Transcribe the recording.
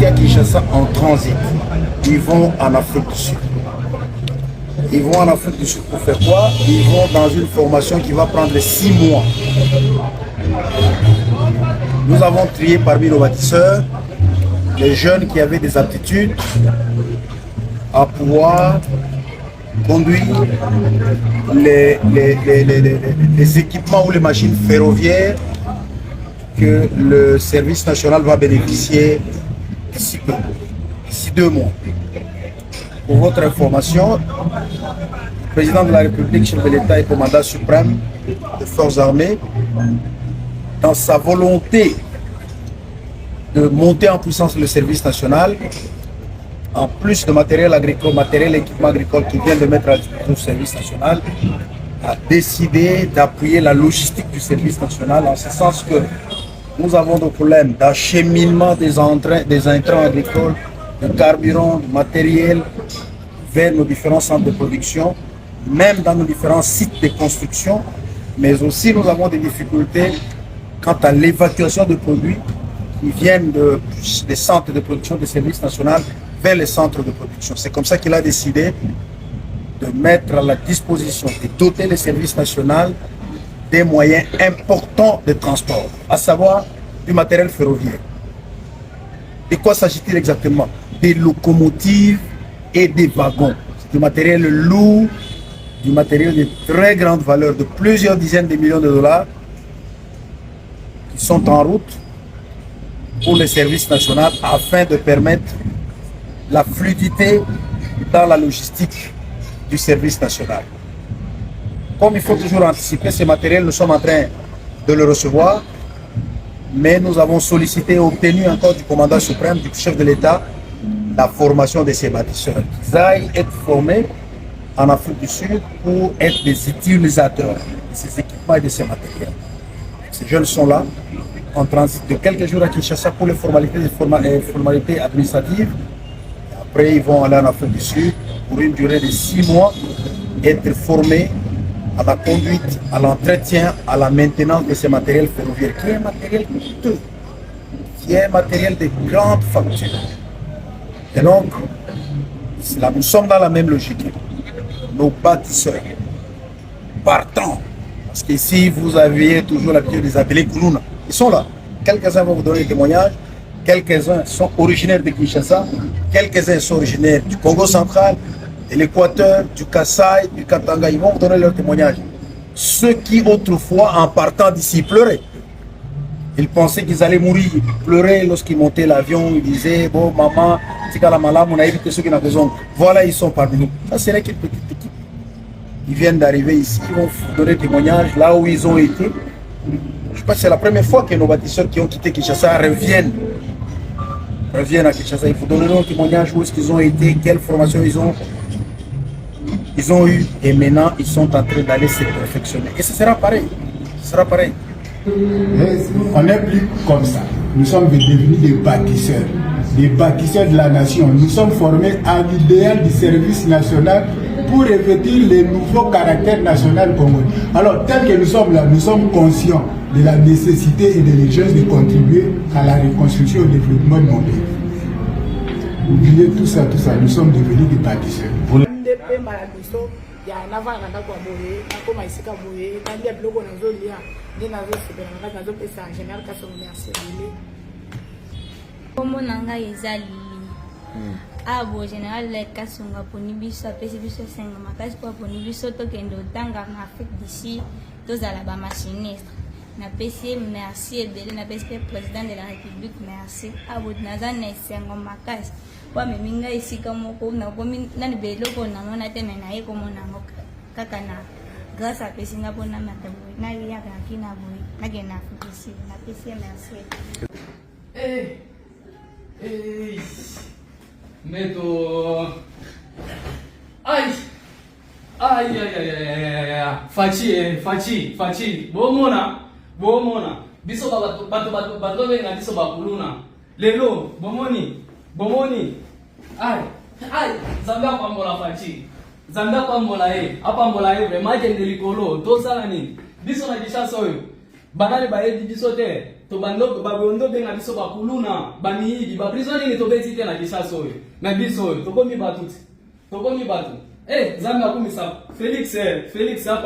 à Kinshasa en transit. Ils vont en Afrique du Sud. Ils vont en Afrique du Sud pour faire quoi? Ils vont dans une formation qui va prendre 6 mois. Nous avons trié parmi nos bâtisseurs les jeunes qui avaient des aptitudes à pouvoir conduire les équipements ou les machines ferroviaires que le service national va bénéficier d'ici peu, d'ici 2 mois. Pour votre information, le président de la République, chef de l'État et commandant suprême des forces armées, dans sa volonté de monter en puissance le service national, en plus de matériel agricole, matériel et équipement agricole qui vient de mettre à disposition du service national, a décidé d'appuyer la logistique du service national en ce sens que nous avons des problèmes d'acheminement des intrants agricoles, de carburant, de matériel vers nos différents centres de production, même dans nos différents sites de construction, mais aussi nous avons des difficultés quant à l'évacuation de produits qui viennent des centres de production des services nationaux vers les centres de production. C'est comme ça qu'il a décidé de mettre à la disposition, de doter les services nationaux des moyens importants de transport, à savoir du matériel ferroviaire. De quoi s'agit-il exactement? Des locomotives et des wagons. C'est du matériel lourd, du matériel de très grande valeur, de plusieurs dizaines de millions de dollars, qui sont en route pour les services nationaux afin de permettre la fluidité dans la logistique du service national. Comme il faut toujours anticiper ce matériel, nous sommes en train de le recevoir, mais nous avons sollicité et obtenu encore du commandant suprême, du chef de l'État, la formation de ces bâtisseurs. Qu'ils aillent être formés en Afrique du Sud pour être des utilisateurs de ces équipements et de ces matériels. Ces jeunes sont là, en transit de quelques jours à Kinshasa pour les formalités administratives. Après, ils vont aller en Afrique du Sud pour une durée de 6 mois, être formés à la conduite, à l'entretien, à la maintenance de ces matériels ferroviaires, qui est un matériel coûteux, qui est un matériel de grande facture. Et donc, là, nous sommes dans la même logique. Nos bâtisseurs, partants, parce qu'ici, vous aviez toujours l'habitude de les appeler Kounouna. Ils sont là. Quelques-uns vont vous donner des témoignages. Quelques-uns sont originaires de Kinshasa. Quelques-uns sont originaires du Congo central, de l'Équateur, du Kasaï, du Katanga. Ils vont vous donner leurs témoignages. Ceux qui, autrefois, en partant d'ici, pleuraient. Ils pensaient qu'ils allaient mourir. Ils pleuraient lorsqu'ils montaient l'avion. Ils disaient, bon, maman, c'est qu'à la malade, on a évité ceux qui n'ont besoin. Voilà, ils sont parmi nous. Ça, c'est qu'une petite équipe. Ils viennent d'arriver ici. Ils vont vous donner des témoignages là où ils ont été. Je pense que c'est la première fois que nos bâtisseurs qui ont quitté Kinshasa reviennent à Kinshasa. Il faut donner un témoignage où est-ce qu'ils ont été, quelle formation ils ont eu. Et maintenant, ils sont en train d'aller se perfectionner. Et ce sera pareil. Ce sera pareil. On n'est plus comme ça. Nous sommes devenus des bâtisseurs de la nation. Nous sommes formés à l'idéal du service national pour revêtir les nouveaux caractères nationaux congolais. Alors, tel que nous sommes là, nous sommes conscients de la nécessité et de l'urgence de contribuer à la reconstruction et au développement mondial. Oubliez tout ça, nous sommes devenus des bâtisseurs. Abo général le kasonga poni biso apesi biso senga makasi po poni biso tokende otanga na Afrique d'ici tozala ba machiniste na pesi merci ebele na pesi président de la République merci abo naza na senga makasi po meminga esika moko na komi na beloko na mona te na ye komona ngoka kaka na grâce à pesi na bona matabo na ya ka kina boy na ke na Afrique d'ici na pesi merci. Meto. Aïe. Fachi. Bomona. Biso bato benga biso bakuluna. Lelo, bomoni. Aïe. Zambia pambola Fachi. Zambia pambola vraiment kende likolo. To sala ni. Biso na kisha soyo. Banale bayebi biso te. to bando babondo benga biso bakuluna bamiyibi ba prison nini to beti te na Kinshasa oyo na biso oyo to komi batuti to komi batu Zambe akumisa Felix hapa